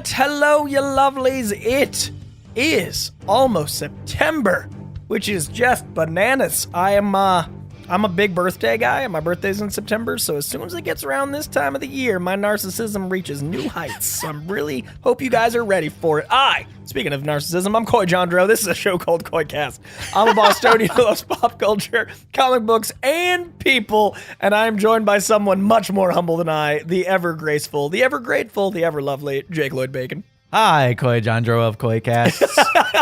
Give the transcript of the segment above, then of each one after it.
right, hello, you lovelies. It is almost September, which is just bananas. I'm a big birthday guy, and my birthday's in September, so as soon as it gets around this time of the year, my narcissism reaches new heights. So I'm really hope you guys are ready for it. Speaking of narcissism, I'm Coy Jandro. This is a show called Coycast. I'm a Bostonian who loves pop culture, comic books, and people, and I'm joined by someone much more humble than I, the ever graceful, the ever grateful, the ever lovely Jake Lloyd Bacon. Hi, Coy Jandro of Coycast,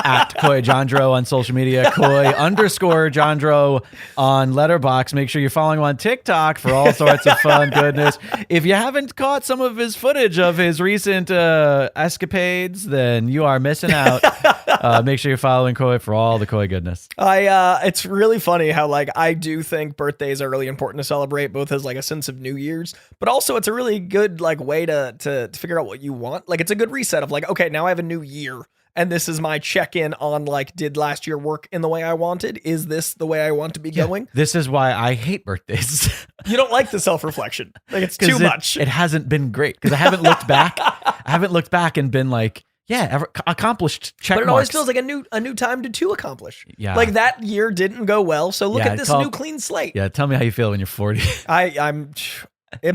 at Coy Jandro on social media, Coy_Jandro on Letterboxd. Make sure you're following him on TikTok for all sorts of fun goodness. If you haven't caught some of his footage of his recent escapades, then you are missing out. Make sure you're following Coy for all the Coy goodness. It's really funny how I do think birthdays are really important to celebrate, both as a sense of New Year's, but also it's a really good way to figure out what you want. It's a good reset of okay, now I have a new year, and this is my check-in on did last year work in the way I wanted? Is this the way I want to be going? This is why I hate birthdays. You don't like the self-reflection. It's too much. It hasn't been great because I haven't looked back. And been accomplished check But it marks. always feels like a new time to accomplish. Yeah. That year didn't go well, so look at this new clean slate. Yeah, tell me how you feel when you're 40. I'm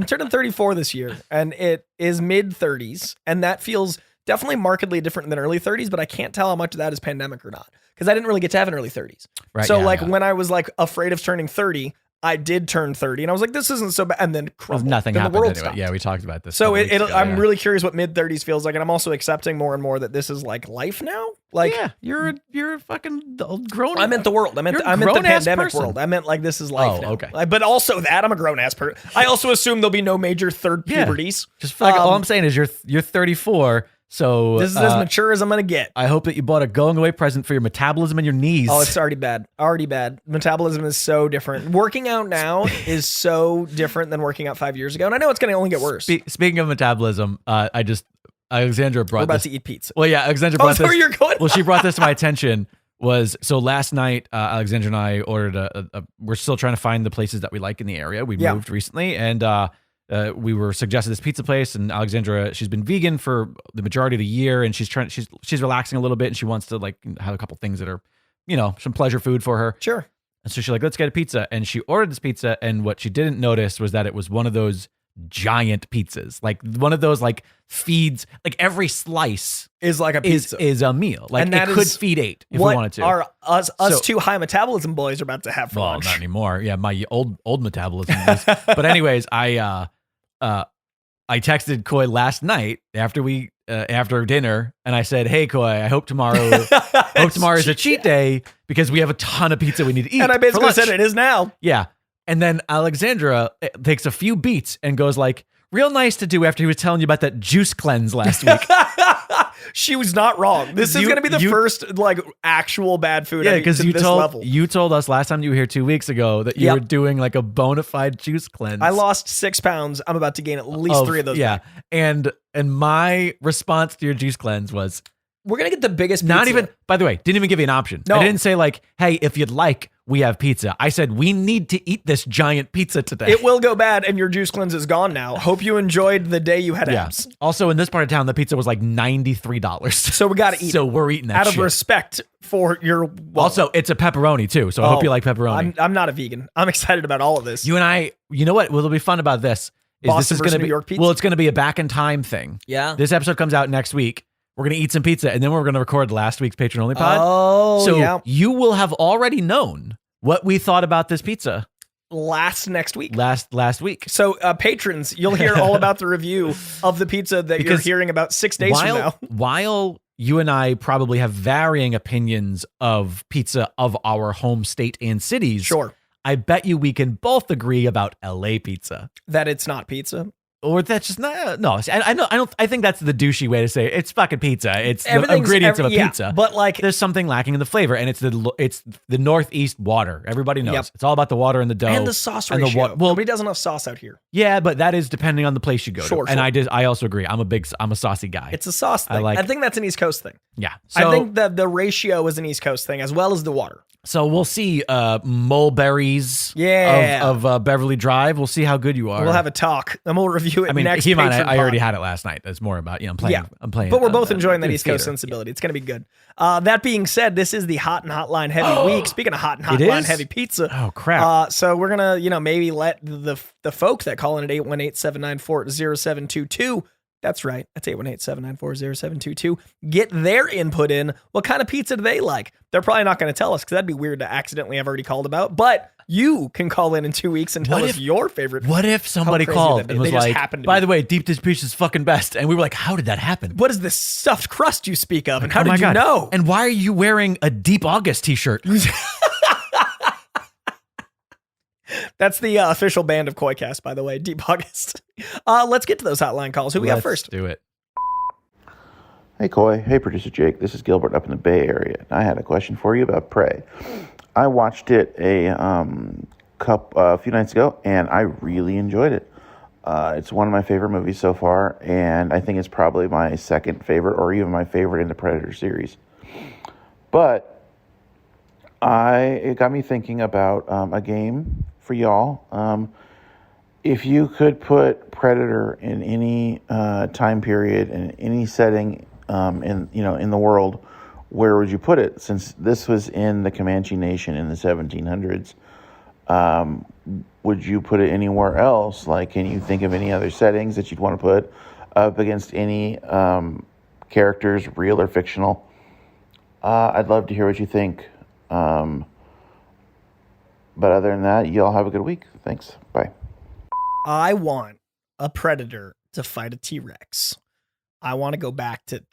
turning 34 this year, and it is mid-30s, and that feels definitely markedly different than early 30s, but I can't tell how much of that is pandemic or not, because I didn't really get to have an early 30s. Right. So when I was afraid of turning 30, I did turn 30, and I was like, this isn't so bad, and then crumbled. Nothing then happened the world anyway. stopped. Yeah, we talked about this. So I'm really curious what mid-30s feels like, and I'm also accepting more and more that this is life now. You're a fucking grown. I meant the world. I meant the pandemic world. I meant this is life now. Okay. But also that I'm a grown ass person. I also assume there'll be no major third puberties. Just all I'm saying is you're 34. So this is as mature as I'm gonna get. I hope that you bought a going away present for your metabolism and your knees. Oh, it's already bad. Already bad. Metabolism is so different. Working out now is so different than working out 5 years ago, and I know it's gonna only get worse. Speaking of metabolism, Alexandra brought. We're about this. To eat pizza. Well, yeah, Alexandra brought this. Where you're going? Well, she brought this to my attention. So last night, Alexandra and I ordered we're still trying to find the places that we like in the area. We moved recently, and we were suggested this pizza place, and Alexandra, she's been vegan for the majority of the year, and she's relaxing a little bit, and she wants to have a couple things that are, some pleasure food for her. Sure. And so she's like, let's get a pizza. And she ordered this pizza, and what she didn't notice was that it was one of those giant pizzas, one of those feeds, every slice is like a pizza, is a meal. And it could feed 8 if we wanted to. Are us two high metabolism boys are about to have for lunch? Not anymore. Yeah, my old metabolism is. But anyways, I texted Coy last night after dinner, and I said, "Hey, Coy, I hope tomorrow is a cheat day because we have a ton of pizza we need to eat." And I basically said it is now. Yeah, and then Alexandra takes a few beats and goes real nice to do after he was telling you about that juice cleanse last week. She was not wrong. This is going to be the first actual bad food. Yeah, because you told us last time you were here 2 weeks ago that you were doing a bona fide juice cleanse. I lost 6 pounds. I'm about to gain at least 3 of those. Yeah, back. And my response to your juice cleanse was, we're going to get the biggest pizza. Not even, by the way, didn't even give you an option. No. I didn't say hey, if you'd like, we have pizza. I said, we need to eat this giant pizza today. It will go bad, and your juice cleanse is gone now. Hope you enjoyed the day you had abs. Also, in this part of town, the pizza was $93. So we got to eat. So we're eating that out of respect for your. Well, also, it's a pepperoni too. So I hope you like pepperoni. I'm not a vegan. I'm excited about all of this. You and I. You know what will be fun about this? Boston this is going to be New York pizza? Well, it's going to be a back in time thing. Yeah. This episode comes out next week. We're going to eat some pizza, and then we're going to record last week's Patron Only Pod. Oh, so you will have already known what we thought about this pizza next week. Last week. So patrons, you'll hear all about the review of the pizza that you're hearing about 6 days from now. While you and I probably have varying opinions of pizza of our home state and cities, sure, I bet you we can both agree about LA pizza. That it's not pizza. Or that's just not. No, I think that's the douchey way to say it. It's fucking pizza. It's the ingredients of a pizza. But there's something lacking in the flavor, and it's the Northeast water. Everybody knows it's all about the water and the dough and the sauce ratio. Nobody does enough sauce out here. Yeah, but that is depending on the place you go to. Sure. And I also agree. I'm a saucy guy. It's a sauce thing. I think that's an East Coast thing. Yeah. So, I think the ratio is an East Coast thing as well as the water. So we'll see Mulberries of Beverly Drive. We'll see how good you are. We'll have a talk, and we'll review review it I mean, next Kevon, Patron I already pod. had it last night. It's more about, I'm playing. Yeah. I'm playing. But we're both enjoying that doing East Coast theater. sensibility. It's going to be good. That being said, this is the Hot and Hotline Heavy week. Speaking of Hot and It Hotline is? Heavy Pizza. Oh, crap. So we're going to, maybe let the folk that call in at 818-794-0722, that's right, that's 818-794-0722, get their input in. What kind of pizza do they like? They're probably not going to tell us because that'd be weird to accidentally have already called about, but you can call in 2 weeks and tell us your favorite. What if somebody crazy called that and was they just like, happened to by be- the way, deep dish pizza is fucking best. And we were like, how did that happen? What is this stuffed crust you speak of? And how Oh my did you God. know? And why are you wearing a Deep August t-shirt? That's the official band of KoiCast, by the way, Deep August. Let's get to those hotline calls. Who we got Let's first? do it. Hey, Coy. Hey, Producer Jake. This is Gilbert up in the Bay Area. I had a question for you about Prey. I watched it a few nights ago, and I really enjoyed it. It's one of my favorite movies so far, and I think it's probably my second favorite or even my favorite in the Predator series. But it got me thinking about a game for y'all. If you could put Predator in any time period, in any setting in the world, where would you put it? Since this was in the Comanche Nation in the 1700s, would you put it anywhere else? Like, can you think of any other settings that you'd want to put up against any characters, real or fictional? I'd love to hear what you think. But other than that, y'all have a good week. Thanks. Bye. I want a Predator to fight a T-Rex. I want to go back to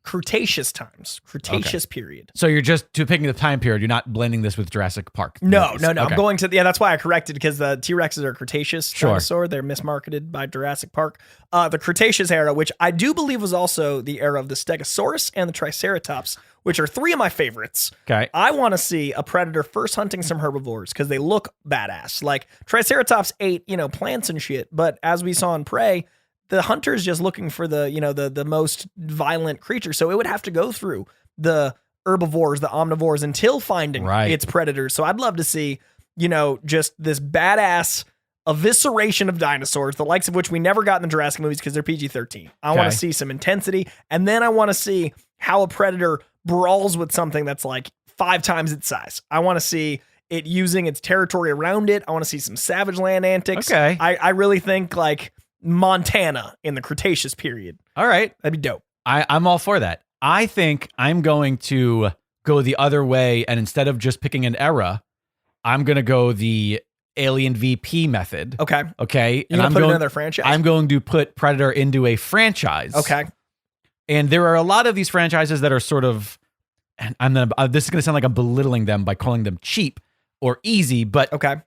Cretaceous times, Cretaceous period. So you're just picking the time period. You're not blending this with Jurassic Park. No. movies. I'm Okay. going to, that's why I corrected, because the T-Rexes are Cretaceous Sure. dinosaur. They're mismarketed by Jurassic Park. The Cretaceous era, which I do believe was also the era of the Stegosaurus and the Triceratops, which are three of my favorites. Okay. I want to see a predator first hunting some herbivores because they look badass. Like Triceratops ate, plants and shit, but as we saw in Prey, the hunter's just looking for the most violent creature. So it would have to go through the herbivores, the omnivores, until finding its predators. So I'd love to see, just this badass evisceration of dinosaurs, the likes of which we never got in the Jurassic movies because they're PG-13. I want to see some intensity, and then I want to see how a predator brawls with something that's like 5 times its size. I want to see it using its territory around it. I want to see some savage land antics. Okay. I really think like Montana in the Cretaceous period. All right. That'd be dope. I'm all for that. I think I'm going to go the other way, and instead of just picking an era, I'm going to go the Alien VP method. Okay. Okay. You're going to put it in another franchise? I'm going to put Predator into a franchise. Okay. And there are a lot of these franchises that are sort of, and this is going to sound like I'm belittling them by calling them cheap or easy, but okay.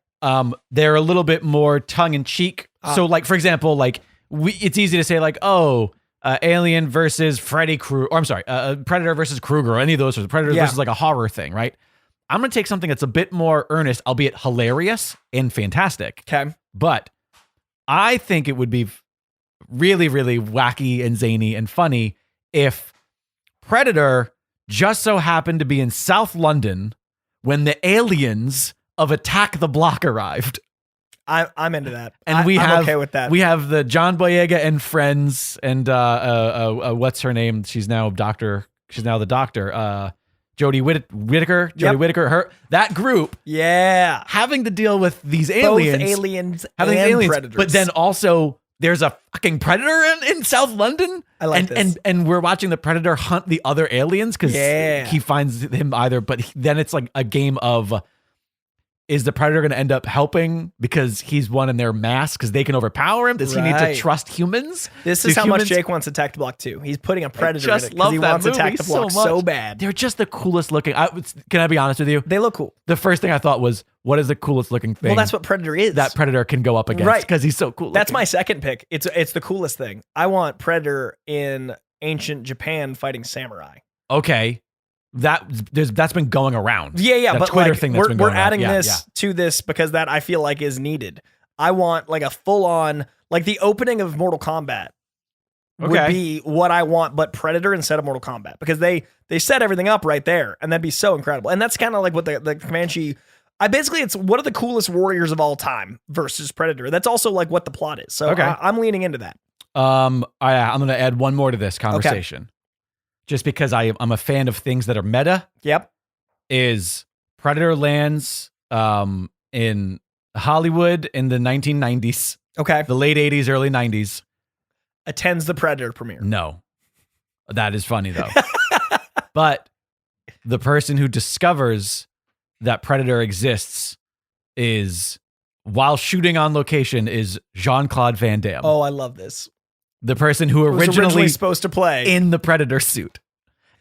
They're a little bit more tongue in cheek. So like, for example, like it's easy to say like, Alien versus Freddy Krueger, or I'm sorry, Predator versus Krueger, or any of those. Predator versus like a horror thing, right? I'm going to take something that's a bit more earnest, albeit hilarious and fantastic. Okay. But I think it would be really, really wacky and zany and funny if Predator just so happened to be in South London when the aliens of Attack the Block arrived. I'm into that. And I'm okay with that. We have the John Boyega and friends, and what's her name? She's now the doctor. Jodie Whittaker. Jodie Whittaker. That group. Yeah. Having to deal with these aliens. Both aliens and predators. But then also there's a fucking predator in South London. I like this. And we're watching the predator hunt the other aliens because he finds him either. But then it's like a game of, is the predator going to end up helping because he's one in their mass because they can overpower him? Does he need to trust humans? This is how much Jake wants Attack the Block 2. He's putting a predator in it because he wants Attack the Block so bad. They're just the coolest looking. Can I be honest with you? They look cool. The first thing I thought was, what is the coolest looking thing? Well, that's what Predator is. That Predator can go up against because he's so cool. That's my second pick. It's the coolest thing. I want Predator in ancient Japan fighting samurai. Okay. That's been going around. Yeah, that but Twitter like, thing that's been going we're adding around. this to this because that I feel like is needed. I want like a full on, like the opening of Mortal Kombat would be what I want, but Predator instead of Mortal Kombat because they set everything up right there, and that'd be so incredible. And that's kind of like what the Comanche it's what are the coolest warriors of all time versus Predator. That's also like what the plot is. So Okay. I'm leaning into that. I'm going to add one more to this conversation. Just because I'm a fan of things that are meta. Yep. Is Predator lands in Hollywood in the 1990s. Okay. The late 80s, early 90s. Attends the Predator premiere. No. That is funny, though. But the person who discovers that Predator exists is, while shooting on location, is Jean-Claude Van Damme. Oh, I love this. The person who Was originally supposed to play in the Predator suit.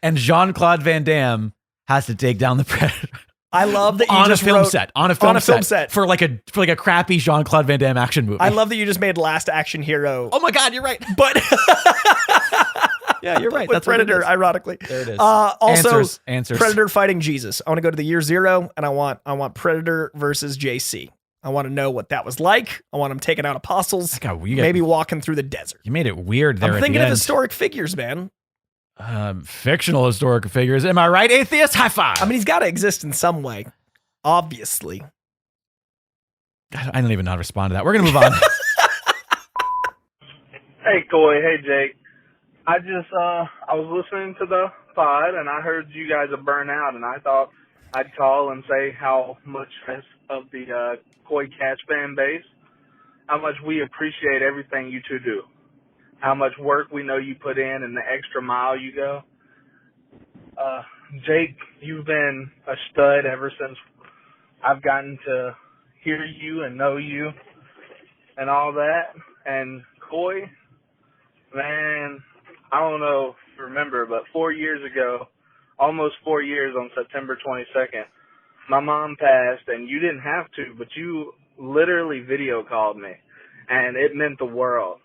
And Jean-Claude Van Damme has to take down the Predator. I love that you on just a film wrote, set. On a film set. For like a crappy Jean-Claude Van Damme action movie. I love that you just made Last Action Hero. Oh my God, you're right. But yeah, you're right. With That's Predator, ironically. There it is. Also, Answers. Predator fighting Jesus. I want to go to the year 0, and I want Predator versus JC. I want to know what that was like. I want him taking out apostles, maybe walking through the desert. You made it weird there. I'm at thinking the of end. historic figures, man. Fictional historic figures. Am I right, atheist? High five. I mean, he's got to exist in some way. Obviously. God, I don't even know how to respond to that. We're going to move on. Hey, Coy. Hey, Jake. I was listening to the pod, and I heard you guys are burnt out, and I thought I'd call and say how much of the Koi Catch fan base, how much we appreciate everything you two do, how much work we know you put in and the extra mile you go. Jake, you've been a stud ever since I've gotten to hear you and know you and all that. And Koi, man, I don't know if you remember, but 4 years ago, almost 4 years on September 22nd, my mom passed, and you didn't have to, but you literally video called me, and it meant the world.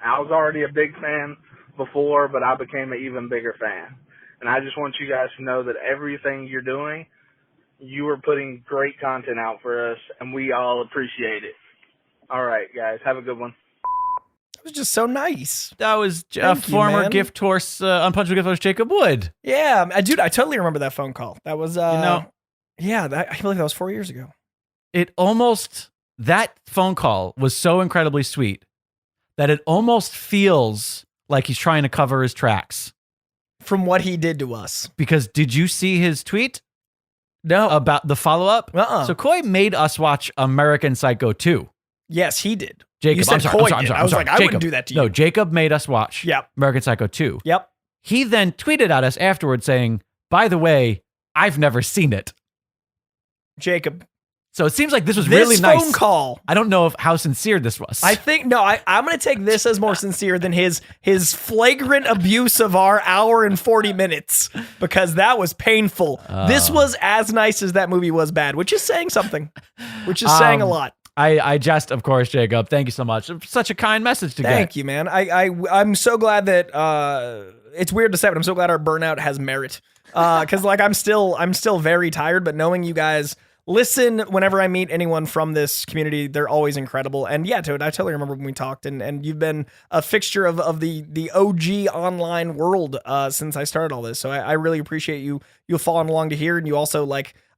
I was already a big fan before, but I became an even bigger fan. And I just want you guys to know that everything you're doing, you are putting great content out for us, and we all appreciate it. All right, guys, have a good one. It was just so nice. That was Thank you, former man. gift horse, unpunchable gift horse Jacob Wood. Yeah, dude, I totally remember that phone call. That was, yeah, I feel like that was 4 years ago. That phone call was so incredibly sweet that it almost feels like he's trying to cover his tracks. From what he did to us. Because did you see his tweet? No. About the follow-up? Uh-uh. So Coy made us watch American Psycho 2. Yes, he did. Jacob, You said I'm sorry. I was like, I wouldn't do that to you. No, Jacob made us watch American Psycho 2. Yep. He then tweeted at us afterwards saying, by the way, I've never seen it. Jacob. So it seems like this was really nice. This phone call. I don't know how sincere this was. I think, I'm going to take this as more sincere than his flagrant abuse of our hour and 40 minutes, because that was painful. This was as nice as that movie was bad, which is saying something, which is saying a lot. I just, of course, Jacob, thank you so much. Such a kind message to get. Thank you, man. I'm so glad that, it's weird to say, but I'm so glad our burnout has merit. Cause like, I'm still very tired, but knowing you guys listen whenever I meet anyone from this community, they're always incredible. And yeah, Toad, I totally remember when we talked, and you've been a fixture of the OG online world, since I started all this. So I really appreciate you following along to here. And you also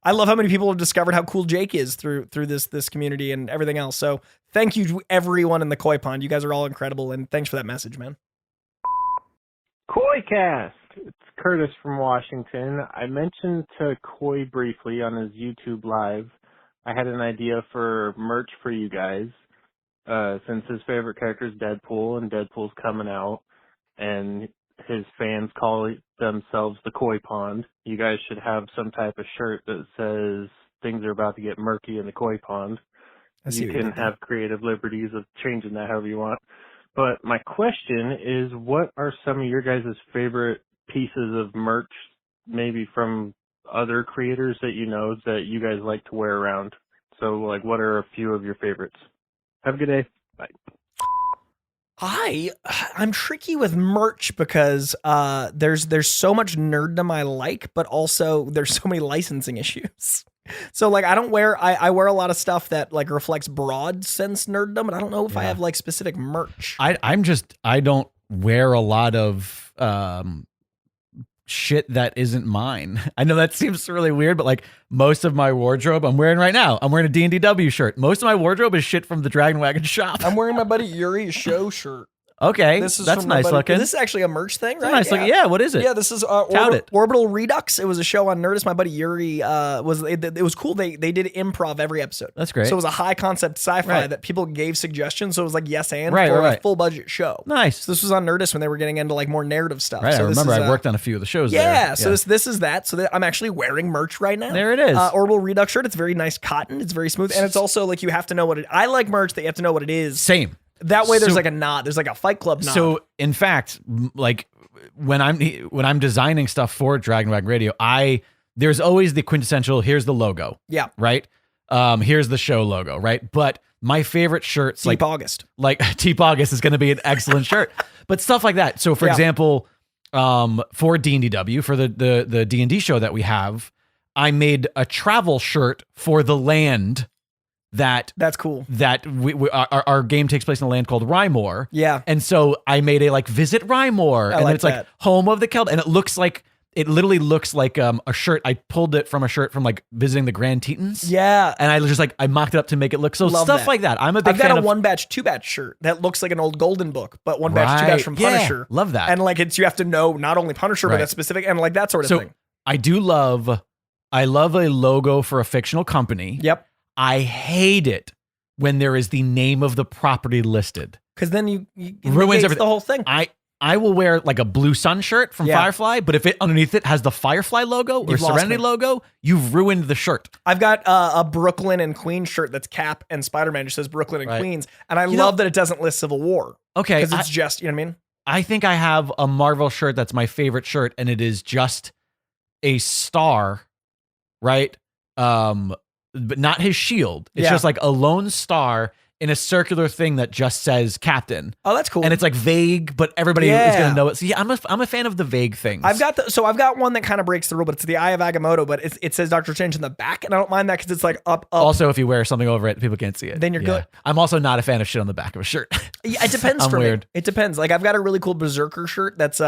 I love how many people have discovered how cool Jake is through this community and everything else. So thank you to everyone in the Koi Pond. You guys are all incredible, and thanks for that message, man. KoiCast. It's Curtis from Washington. I mentioned to Koi briefly on his YouTube live, I had an idea for merch for you guys, since his favorite character is Deadpool, and Deadpool's coming out, and his fans call themselves the Koi Pond. You guys should have some type of shirt that says things are about to get murky in the Koi Pond. You can have creative liberties of changing that however you want. But my question is, what are some of your guys' favorite pieces of merch, maybe from other creators that you know that you guys like to wear around? So, what are a few of your favorites? Have a good day. Bye. I'm tricky with merch because there's so much nerddom I like, but also there's so many licensing issues. So I don't wear I wear a lot of stuff that reflects broad sense nerddom, but I don't know if I have specific merch. I don't wear a lot of shit that isn't mine. I know that seems really weird, but like most of my wardrobe I'm wearing right now. I'm wearing a D&DW shirt. Most of my wardrobe is shit from the Dragon Wagon shop. I'm wearing my buddy Yuri's show shirt. Okay, This is that's from my nice buddy- looking. This is actually a merch thing, right? Nice looking. Yeah, what is it? Yeah, this is Tout it. Orbital Redux. It was a show on Nerdist. My buddy Yuri it was cool. They did improv every episode. That's great. So it was a high concept sci-fi Right. that people gave suggestions. So it was like yes and Right, for right. a full budget show. Nice. So this was on Nerdist when they were getting into like more narrative stuff. Right, So I this remember is, I worked on a few of the shows there. Yeah, so this is that. So I'm actually wearing merch right now. There it is. Orbital Redux shirt. It's very nice cotton. It's very smooth, and it's also like you have to know what it. I like merch that you have to know what it is. Same. That way, there's So- like a nod. There's like a Fight Club nod. So in fact, like when I'm designing stuff for Dragon Wagon Radio, there's always the quintessential. Here's the logo. Yeah. Right. Here's the show logo. Right. But my favorite shirts, Deep August. like Teep August is going to be an excellent shirt, but stuff like that. So for Yeah. example, for D&DW, for the D&D show that we have, I made a travel shirt for the land That's cool. that our game takes place in a land called Rymore. Yeah. And so I made a like visit Rymore, and like then it's like that. home of the Celt, and it literally looks like a shirt. I pulled it from a shirt from like visiting the Grand Tetons. Yeah. And I was just like, I mocked it up to make it look so Love stuff that. like that. I'm a big I've got fan a of 1-batch, 2-batch shirt that looks like an old Golden Book, but 1-batch, 2-batch Right. from Yeah. Punisher. Love that. And like you have to know not only Punisher, but Right. that's specific and like that sort of So thing. I love a logo for a fictional company. Yep. I hate it when there is the name of the property listed. Because then you Ruins negates everything. the whole thing. I will wear like a blue sun shirt from Yeah. Firefly, but if it underneath it has the Firefly logo or You've lost Serenity me. logo, you've ruined the shirt. I've got a Brooklyn and Queens shirt that's Cap and Spider-Man just says Brooklyn and Right. Queens. And I You love know- that it doesn't list Civil War. Okay, Because it's just, you know what I mean? I think I have a Marvel shirt that's my favorite shirt, and it is just a star, right? But not his shield. It's Yeah. just like a lone star in a circular thing that just says Captain. Oh, that's cool. And it's like vague, but everybody is Yeah. going to know it. So yeah, I'm a fan of the vague things. I've got one that kind of breaks the rule, but it's the Eye of Agamotto, but it says Doctor Strange in the back, and I don't mind that because it's like up. Also, if you wear something over it, people can't see it. Then you're good. I'm also not a fan of shit on the back of a shirt. Yeah, it depends I'm for weird. me. It depends. Like I've got a really cool Berserker shirt that's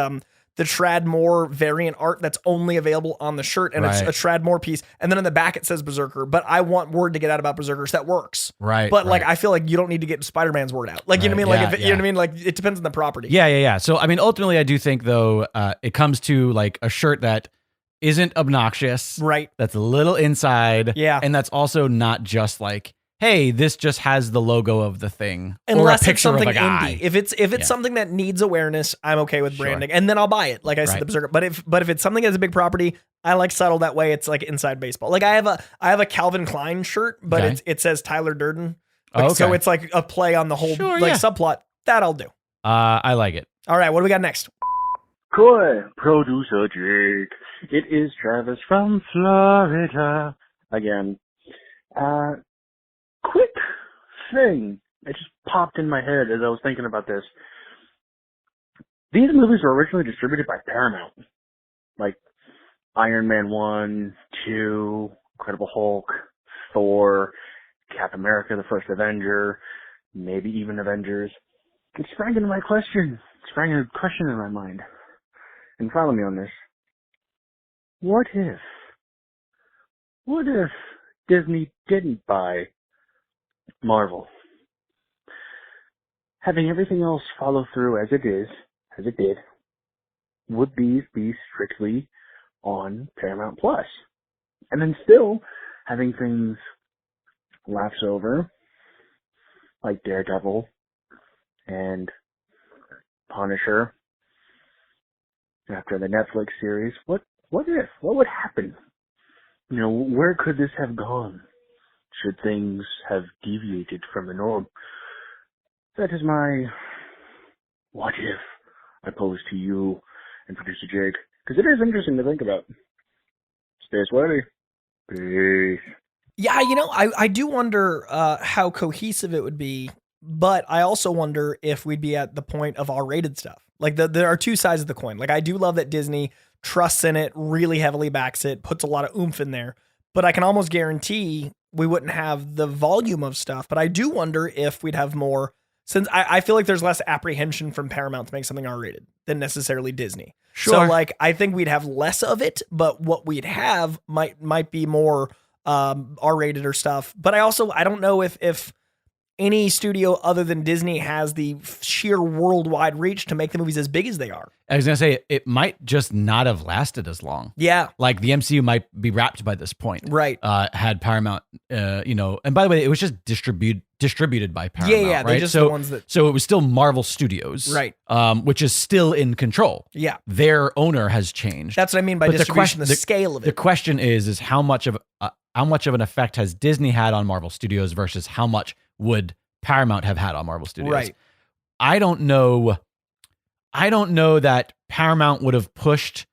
the Shradmore variant art that's only available on the shirt, and it's Right. a Shradmore piece, and then on the back it says Berserker. But I want word to get out about Berserkers. That works. Right, But like right. I feel like you don't need to get Spider-Man's word out. Like you know what I mean? Right, Like yeah, if you know yeah. what I mean? Like it depends on the property. Yeah. So, I mean, ultimately, I do think, though, it comes to like a shirt that isn't obnoxious, Right. that's a little inside, Yeah. and that's also not just like, hey, this just has the logo of the thing or a Unless it's picture something of a guy. indie. If it's Yeah. something that needs awareness, I'm okay with Sure. branding, and then I'll buy it. Like I said, Right. the Berserker. But if it's something that's a big property, I like subtle that way. It's like inside baseball. Like I have a Calvin Klein shirt, but Okay. it says Tyler Durden. Oh, Like, okay. So it's like a play on the whole Sure, like yeah. subplot. That I'll do. I like it. All right, what do we got next? Coy, producer Jake. It is Travis from Florida again. Quick thing. It just popped in my head as I was thinking about this. These movies were originally distributed by Paramount. Like Iron Man 1, 2, Incredible Hulk, Thor, Captain America, the First Avenger, maybe even Avengers. It sprang into my question. Sprang a question in my mind. And follow me on this. What if Disney didn't buy Marvel? Having everything else follow through as it did, would these be strictly on Paramount Plus? And then still having things lapse over, like Daredevil and Punisher, after the Netflix series. What if? What would happen? You know, where could this have gone should things have deviated from the norm? That is my what if I pose to you and producer Jake, because it is interesting to think about. Stay sweaty. Peace. Yeah, you know, I do wonder how cohesive it would be, but I also wonder if we'd be at the point of R-rated stuff. Like there are two sides of the coin. Like I do love that Disney trusts in it, really heavily backs it, puts a lot of oomph in there, but I can almost guarantee we wouldn't have the volume of stuff. But I do wonder if we'd have more since I feel like there's less apprehension from Paramount to make something R-rated than necessarily Disney. Sure. So like I think we'd have less of it, but what we'd have might be more R-rated or stuff. But I don't know if any studio other than Disney has the sheer worldwide reach to make the movies as big as they are. I was going to say, it might just not have lasted as long. Yeah. Like the MCU might be wrapped by this point. Right. Had Paramount, and by the way, it was just distributed by Paramount. Yeah, right? they're just the ones that. So it was still Marvel Studios. Right. Which is still in control. Yeah. Their owner has changed. That's what I mean by distribution, the scale of it. The question is how much of an effect has Disney had on Marvel Studios versus how much would Paramount have had on Marvel Studios? Right. I don't know that Paramount would have pushed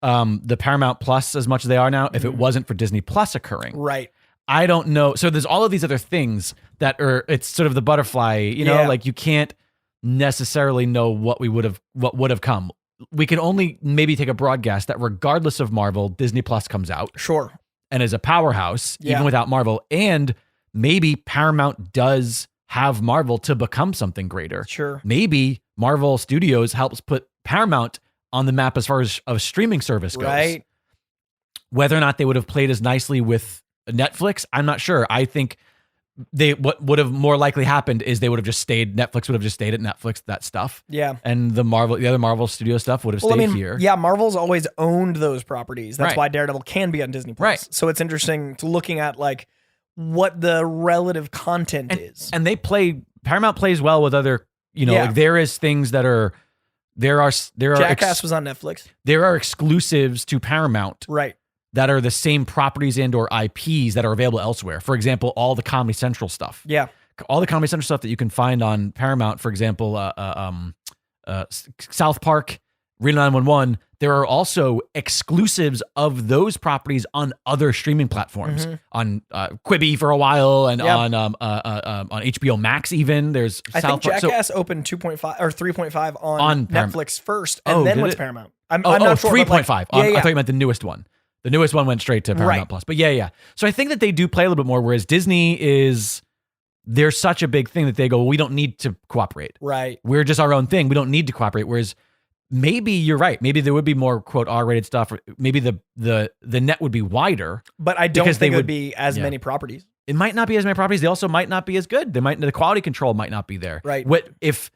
the Paramount Plus as much as they are now if it wasn't for Disney Plus occurring. Right. I don't know. So there's all of these other things that are, it's sort of the butterfly, like you can't necessarily know what would have come. We can only maybe take a broad guess that regardless of Marvel, Disney Plus comes out. Sure. And is a powerhouse even without Marvel. And maybe Paramount does have Marvel to become something greater. Sure. Maybe Marvel Studios helps put Paramount on the map as far as a streaming service goes. Right. Whether or not they would have played as nicely with Netflix, I'm not sure. I think what would have more likely happened is Netflix would have just stayed at Netflix, that stuff. Yeah. And the other Marvel Studio stuff would have stayed here. Yeah, Marvel's always owned those properties. That's Right. why Daredevil can be on Disney Plus. Right. So it's interesting to looking at like what the relative content is. And Paramount plays well with other, like there is things that are Jackass was on Netflix. There are exclusives to Paramount. Right. That are the same properties and or IPs that are available elsewhere. For example, all the Comedy Central stuff. Yeah. All the Comedy Central stuff that you can find on Paramount, for example, South Park, Reno 911, there are also exclusives of those properties on other streaming platforms. On Quibi for a while and on HBO Max even. There's I South think Park. Jackass opened 2.5 or 3.5 on Netflix first and then went to Paramount. I'm not sure. 3.5. I thought you meant the newest one. The newest one went straight to Paramount Plus. But yeah. So I think that they do play a little bit more, whereas Disney they're such a big thing that they go, well, we don't need to cooperate. Right. We're just our own thing. We don't need to cooperate. Whereas maybe you're right. Maybe there would be more, quote, R-rated stuff. Or maybe the net would be wider. But I don't think it would be as many properties. It might not be as many properties. They also might not be as good. The quality control might not be there. Right. If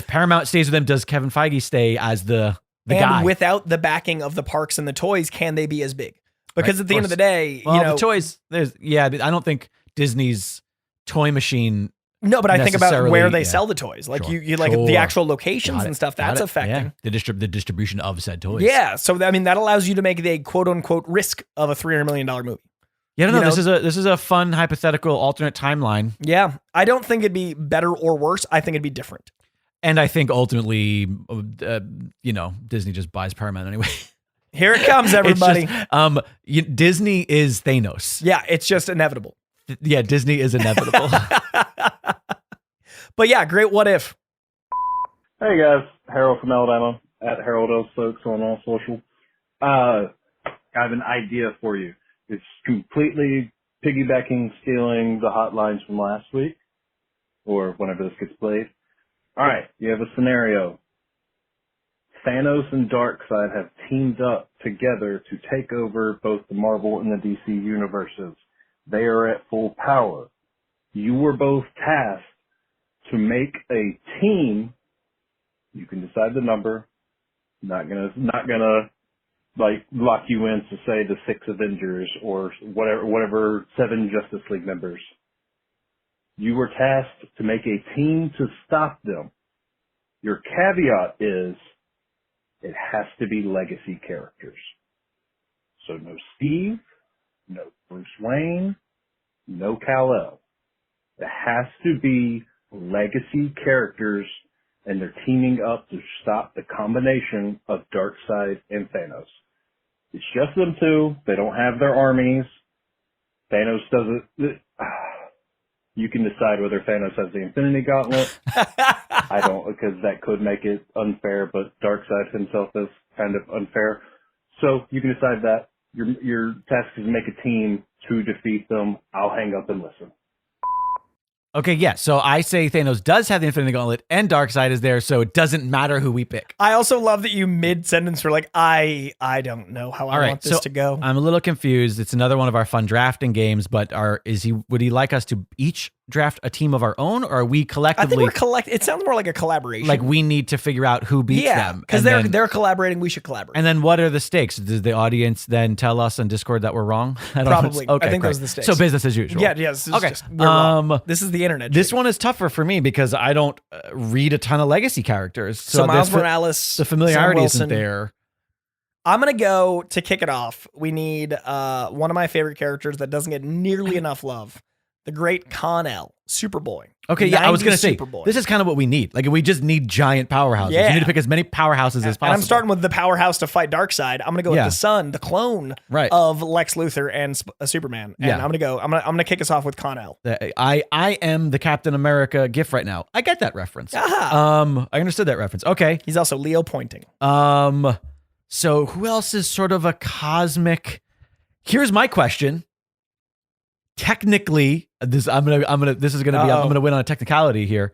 Paramount stays with them, does Kevin Feige stay as the guy? Without the backing of the parks and the toys, can they be as big? Because at the end of the day, the toys, I don't think Disney's toy machine. No, but I think about where they sell the toys. Like you like the actual locations and stuff. That's affecting the distribution of said toys. Yeah. So that allows you to make the quote unquote risk of a $300 million movie. Yeah, no, this is a fun hypothetical alternate timeline. Yeah, I don't think it'd be better or worse. I think it'd be different. And I think ultimately, Disney just buys Paramount anyway. Here it comes, everybody. Disney is Thanos. Yeah, it's just inevitable. Yeah, Disney is inevitable. But yeah, great what if. Hey guys, Harold from Alabama, at Harold L. Stokes on all social. I have an idea for you. It's completely piggybacking, stealing the hotlines from last week, or whenever this gets played. Alright, you have a scenario. Thanos and Darkseid have teamed up together to take over both the Marvel and the DC universes. They are at full power. You were both tasked to make a team. You can decide the number. Not gonna like lock you in to say the 6 Avengers or whatever 7 Justice League members. You were tasked to make a team to stop them. Your caveat is it has to be legacy characters. So no Steve, no Bruce Wayne, no Kal-El. It has to be legacy characters, and they're teaming up to stop the combination of Darkseid and Thanos. It's just them two. They don't have their armies. Thanos doesn't. You can decide whether Thanos has the Infinity Gauntlet. I don't, because that could make it unfair, but Darkseid himself is kind of unfair. So you can decide that. Your task is to make a team to defeat them. I'll hang up and listen. Okay, yeah. So I say Thanos does have the Infinity Gauntlet and Darkseid is there, so it doesn't matter who we pick. I also love that you mid-sentence were like, I don't know how I want this to go. I'm a little confused. It's another one of our fun drafting games, but would he like us to each draft a team of our own, or are we collectively? I think we're it sounds more like a collaboration. Like we need to figure out who beats them. Because they're collaborating, we should collaborate. And then what are the stakes? Does the audience then tell us on Discord that we're wrong? Probably. Okay, I think great. those are the stakes. So business as usual. Yeah, this is just, we're wrong. This is the internet. This one is tougher for me because I don't read a ton of legacy characters. So Miles Morales, the familiarity isn't there. I'm going to go to kick it off. We need one of my favorite characters that doesn't get nearly enough love. The great Con-El, Superboy. Okay, yeah, I was going to say, Superboy. this is kind of what we need. Like, we just need giant powerhouses. Yeah. We need to pick as many powerhouses as possible. And I'm starting with the powerhouse to fight Darkseid. I'm going to go with the son, the clone of Lex Luthor and Superman. And I'm going to kick us off with Con-El. I am the Captain America gif right now. I get that reference. I understood that reference. Okay. He's also Leo pointing. So who else is sort of a cosmic? Here's my question. Technically, I'm gonna win on a technicality here.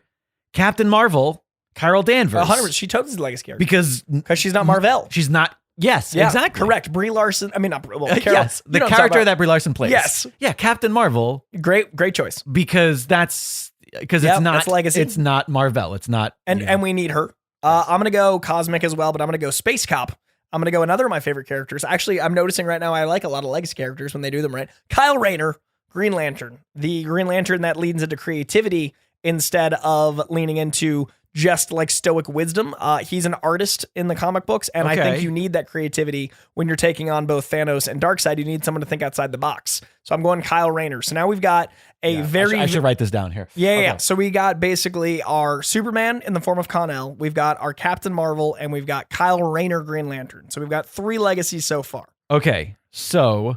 Captain Marvel, Carol Danvers. 100%. She totally is a legacy character. Because she's not Marvel. She's not. Yes, yeah, exactly. Correct. Brie Larson. I mean, not Carol. Yes, the character that Brie Larson plays. Yes. Yeah, Captain Marvel. Great choice. Because it's not that's legacy. It's not Marvel. It's not. And we need her. I'm gonna go cosmic as well, but I'm gonna go space cop. I'm gonna go another of my favorite characters. Actually, I'm noticing right now I like a lot of legacy characters when they do them right. Kyle Rayner. Green Lantern, the Green Lantern that leans into creativity instead of leaning into just like stoic wisdom. He's an artist in the comic books, and I think you need that creativity when you're taking on both Thanos and Darkseid. You need someone to think outside the box. So I'm going Kyle Rayner. So now we've got I should write this down here. Yeah, yeah. So we got basically our Superman in the form of Con-El. We've got our Captain Marvel, and we've got Kyle Rayner Green Lantern. So we've got 3 legacies so far. Okay, so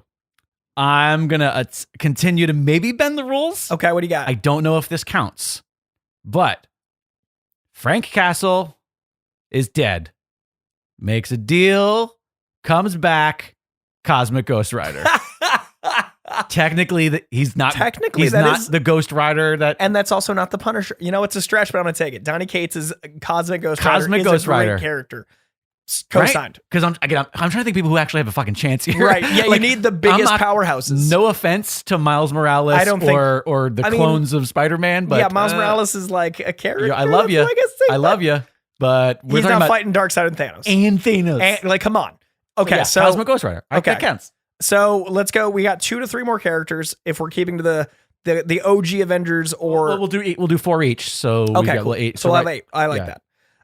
I'm going to continue to maybe bend the rules. Okay, what do you got? I don't know if this counts, but Frank Castle is dead. Makes a deal, comes back, Cosmic Ghost Rider. Technically, he's not the Ghost Rider that... And that's also not the Punisher. You know, it's a stretch, but I'm going to take it. Donny Cates is Cosmic Ghost Rider. Great character. Co-signed. Because I'm trying to think of people who actually have a fucking chance here. Right. Yeah, you need the biggest powerhouses. No offense to Miles Morales or the clones of Spider-Man, but... Yeah, Miles Morales is like a character. I love you. I love you, but he's not fighting Darkseid and Thanos. And like, come on. Okay, so... Cosmic Ghost Rider. Okay. That counts. So let's go. We got 2 to 3 more characters if we're keeping to the OG Avengers or... Well, we'll do 4 each, so we got cool. 8. So we'll have 8. I like that.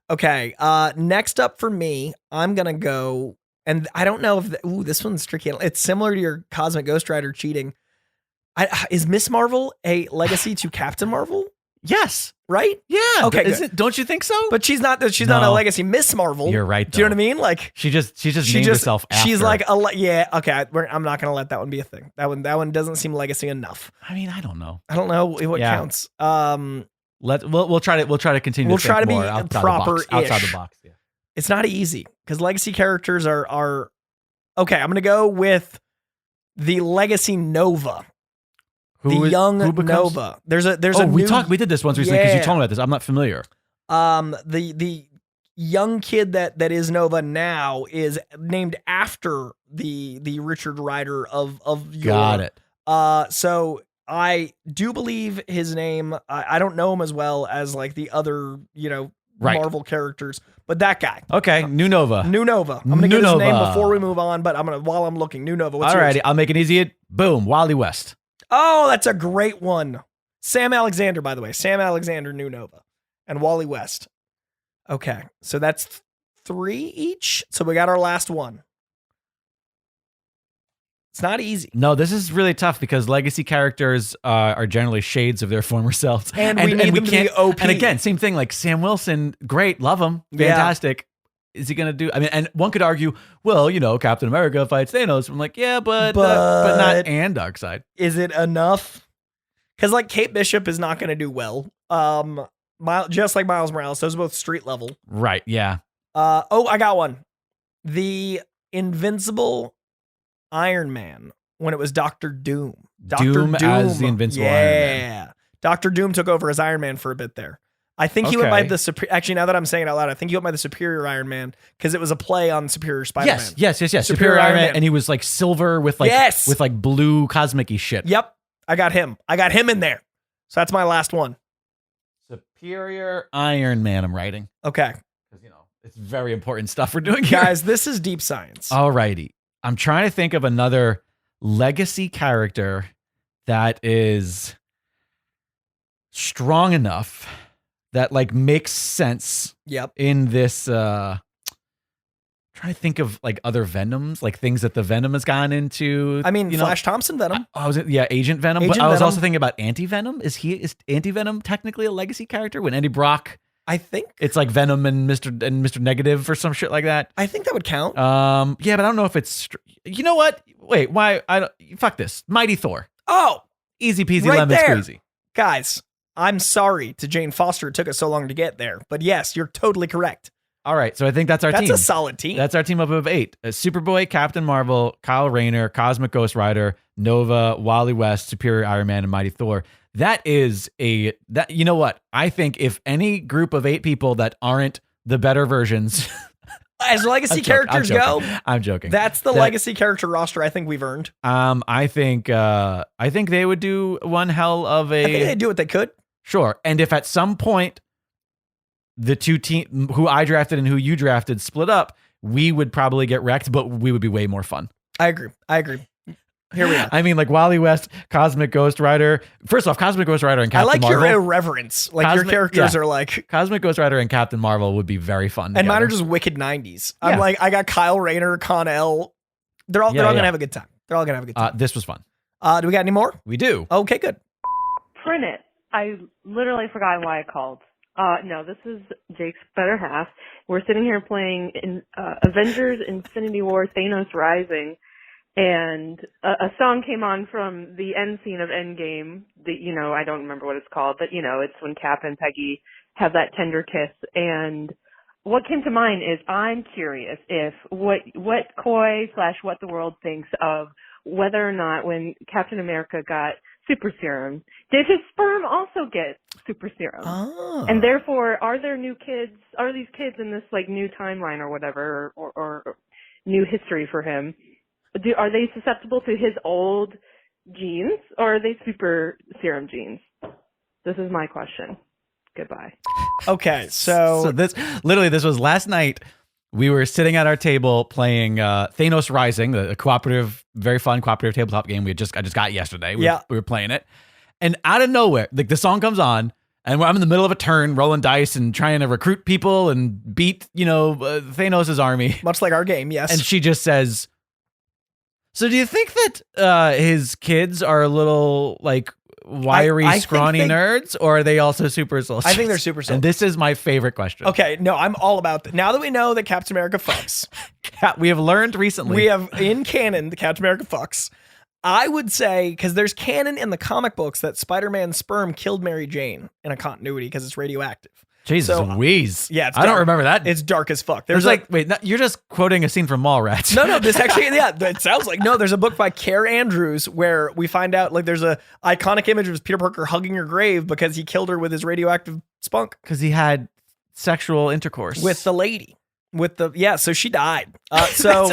Okay, next up for me, I'm going to go, and I don't know if, this one's tricky. It's similar to your Cosmic Ghost Rider cheating. Is Miss Marvel a legacy to Captain Marvel? Yes. Right? Yeah. Okay, don't you think so? But she's not a legacy Miss Marvel. You're right, though. Do you know what I mean? Like she just named herself after. She's like, okay, I'm not going to let that one be a thing. That one doesn't seem legacy enough. I mean, I don't know. I don't know what counts. We'll try to continue. We'll try to be proper outside the box. Yeah. It's not easy because legacy characters are okay. I'm gonna go with the legacy Nova, young Nova. There's a we did this once recently because you told me about this. I'm not familiar. The young kid that is Nova now is named after the Richard Rider of your. Got it. So. I do believe his name. I don't know him as well as like the other, Marvel characters, but that guy. Okay, New Nova. I'm gonna get his name before we move on, but while I'm looking, New Nova. Alrighty, I'll make it easy. Boom, Wally West. Oh, that's a great one. Sam Alexander, by the way. Sam Alexander, New Nova, and Wally West. Okay, so that's 3 each. So we got our last one. It's not easy. No, this is really tough because legacy characters are generally shades of their former selves. And we need them to be OP. And again, same thing, like Sam Wilson, great, love him, fantastic. Yeah. Is he going to do... I mean, and one could argue, well, Captain America fights Thanos. I'm like, yeah, but not and Darkseid. Is it enough? Because like Kate Bishop is not going to do well. Just like Miles Morales, those are both street level. Right, yeah. I got one. The Invincible Iron Man when it was Dr. Doom. Doom as the Invincible Iron Man. Yeah. Dr. Doom took over as Iron Man for a bit there. I think he went by the actually, now that I'm saying it out loud, I think he went by the Superior Iron Man because it was a play on Superior Spider-Man. Yes. Superior Iron Man, and he was like silver with like blue cosmic-y shit. Yep, I got him in there. So that's my last one. Superior Iron Man. I'm writing. Okay, because it's very important stuff we're doing here. Guys, this is deep science. Alrighty, I'm trying to think of another legacy character that is strong enough that like makes sense. Yep. In this, trying to think of like other Venoms, like things that the Venom has gone into. I mean, Flash Thompson Venom. Agent Venom. But I was also thinking about Anti-Venom. Is Anti-Venom technically a legacy character? When Eddie Brock, I think it's like Venom and Mr. Negative or some shit like that. I think that would count. Yeah, but I don't know if it's. You know what? Wait, why? Fuck this. Mighty Thor. Oh, easy peasy right lemon there. squeezy. Guys, I'm sorry to Jane Foster. It took us so long to get there, but yes, you're totally correct. All right, so I think that's our team. That's a solid team. That's our team up of 8. Superboy, Captain Marvel, Kyle Rayner, Cosmic Ghost Rider, Nova, Wally West, Superior Iron Man, and Mighty Thor. That is you know what? I think if any group of 8 people that aren't the better versions, as legacy characters go, I'm joking. That's the legacy character roster I think we've earned. I think they would do one hell of a. I think they'd do what they could. Sure, and if at some point the two team who I drafted and who you drafted split up, we would probably get wrecked, but we would be way more fun. I agree. Here we are. I mean, like Wally West, Cosmic Ghost Rider. First off, Cosmic Ghost Rider and Captain Marvel. I like your irreverence. Like your characters are like Cosmic Ghost Rider and Captain Marvel would be very fun. And mine are just wicked 90s. I'm like, I got Kyle Rayner, Con-El. They're all gonna have a good time. This was fun. Do we got any more? We do. Okay, good. Print it. I literally forgot why I called. No, this is Jake's better half. We're sitting here playing in Avengers Infinity War Thanos Rising, and a song came on from the end scene of Endgame. I don't remember what it's called, but it's when Cap and Peggy have that tender kiss. And what came to mind is I'm curious if what Coy / what the world thinks of whether or not when Captain America got super serum, did his sperm also get super serum? Oh. And therefore, are these kids in this like new timeline or whatever, or new history for him? Are they susceptible to his old genes, or are they super serum genes? This is my question. Goodbye. Okay, so this was last night. We were sitting at our table playing Thanos Rising, the cooperative, very fun cooperative tabletop game I just got yesterday. We were playing it, and out of nowhere, like the song comes on, and I'm in the middle of a turn, rolling dice and trying to recruit people and beat Thanos' army, much like our game. Yes, and she just says, "So do you think that his kids are a little like wiry, scrawny nerds, or are they also super soldiers?" I think they're super soldiers. And this is my favorite question. Okay, no, I'm all about that. Now that we know that Captain America fucks, we have learned recently. We have in canon the Captain America fucks. I would say, because there's canon in the comic books that Spider-Man's sperm killed Mary Jane in a continuity because it's radioactive. Jesus Louise. Yeah, I don't remember that. It's dark as fuck. There's you're just quoting a scene from Mallrats. No, this actually, it sounds like, there's a book by Care Andrews where we find out, like, there's a iconic image of Peter Parker hugging her grave because he killed her with his radioactive spunk. Because he had sexual intercourse. With the lady. So she died. So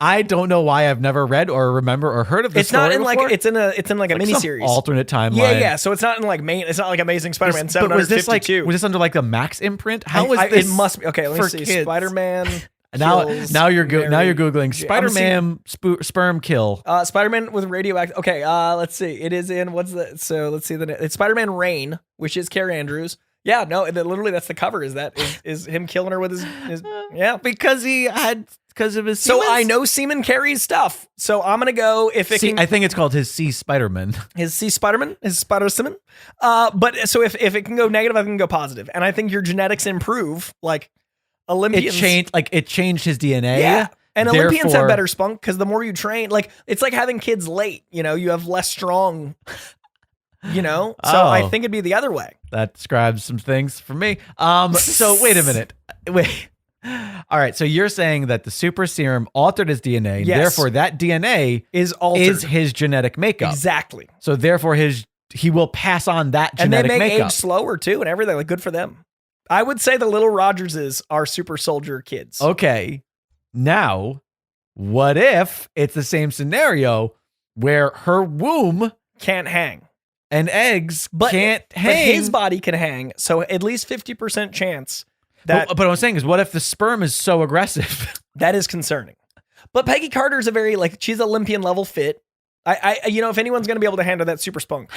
I don't know why I've never read or remember or heard of this. It's not in before. it's in like a miniseries, alternate timeline. Yeah. So it's not in like it's not like Amazing Spider-Man 752. Was this under like the Max imprint? How was this? It must be. Okay, let me see. Kids? Now you're googling Spider-Man sperm kill. Spider-Man with radioactive. Okay, let's see. It is in let's see it's Spider-Man Reign, which is Care Andrews. Yeah, no, literally that's the cover. Is him killing her with his because of his. So I know semen carries stuff. So I'm gonna go if it can. I think it's called his C Spider-Man. His C Spider-Man, his Spider-Semen. But so if it can go negative, I can go positive, and I think your genetics improve. Like Olympians, it changed his DNA. Yeah. And Olympians have better spunk because the more you train, like it's like having kids late. You have less strong. So I think it'd be the other way. That describes some things for me. So wait a minute. Wait. All right. So you're saying that the super serum altered his DNA. Yes. Therefore, that DNA is altered. Is his genetic makeup. Exactly. So therefore, his he will pass on that And they genetic make makeup. age slower too and everything. Like, good for them. I would say the little Rogerses are super soldier kids. Okay. Now, what if it's the same scenario where her womb Can't hang. and eggs can't But hang? his body can hang. So at least 50% chance that But what I'm saying is, what if the sperm is so aggressive? that is concerning. But Peggy Carter's a very, like, she's Olympian level fit. If anyone's going to be able to handle that super spunk,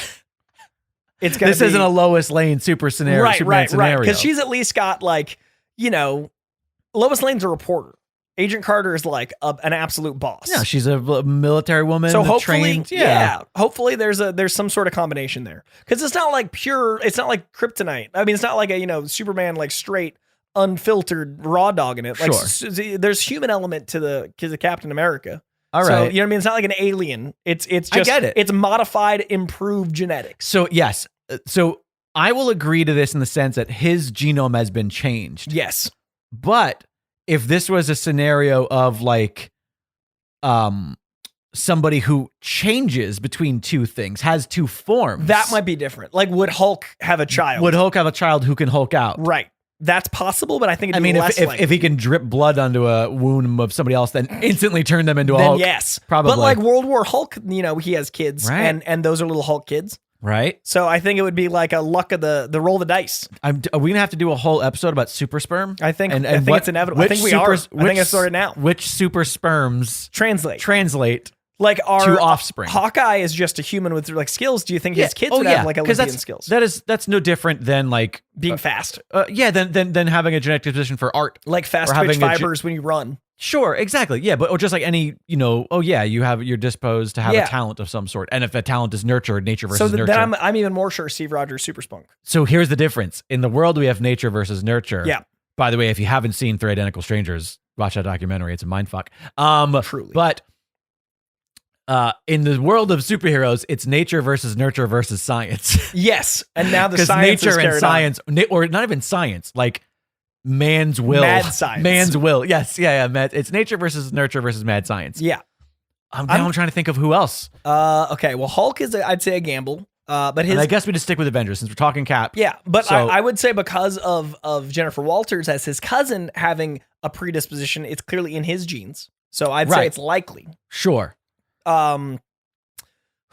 it's going to This isn't a Lois Lane super scenario. right, Superman right. scenario. Because she's at least got, like, Lois Lane's a reporter. Agent Carter is like an absolute boss. Yeah, she's a military woman. So hopefully, trained. hopefully there's some sort of combination there. Because it's not like it's not like kryptonite. I mean, it's not like a, Superman, like, straight, unfiltered raw dog in it. Like, Sure. there's human element to the Captain America. All So, right. you know what I mean? It's not like an alien. It's just, I get it. It's modified, improved genetics. So yes. So I will agree to this in the sense that his genome has been changed. Yes. But if this was a scenario of like somebody who changes between two things, has two forms. That might be different. Like, would Hulk have a child? Would Hulk have a child who can Hulk out? Right. That's possible, but I think it'd be less likely. if he can drip blood onto a wound of somebody else, then instantly turn them into a then Hulk. yes. Probably. But like World War Hulk, he has kids, Right. and those are little Hulk kids. Right. So I think it would be like a luck of the roll of the dice. Are we gonna have to do a whole episode about super sperm? I think and I think it's inevitable. I think we are. I think it's sorted now. Which super sperms Translate. Like our to offspring. Hawkeye is just a human with like skills. Do you think his kids would have like Olympian skills? That's no different than like being fast. Than having a genetic disposition for art. Like fast twitch fibers when you run. Sure, exactly. Yeah, or just like any, you're disposed to have a talent of some sort. And if a talent is nurtured, nature versus nurture. Then I'm even more sure Steve Rogers super spunk. So here's the difference. In the world we have nature versus nurture. Yeah. By the way, if you haven't seen Three Identical Strangers, watch that documentary. It's a mindfuck. Truly. But in the world of superheroes, it's nature versus nurture versus science. Yes, and now the science nature is and science, or not even science, like man's will, mad science, man's will. Yes, yeah. It's nature versus nurture versus mad science. Yeah, I'm trying to think of who else. Okay, well, Hulk is I'd say a gamble. But I guess we just stick with Avengers since we're talking Cap. Yeah, but I would say because of Jennifer Walters as his cousin having a predisposition, it's clearly in his genes. So I'd say it's likely. Sure.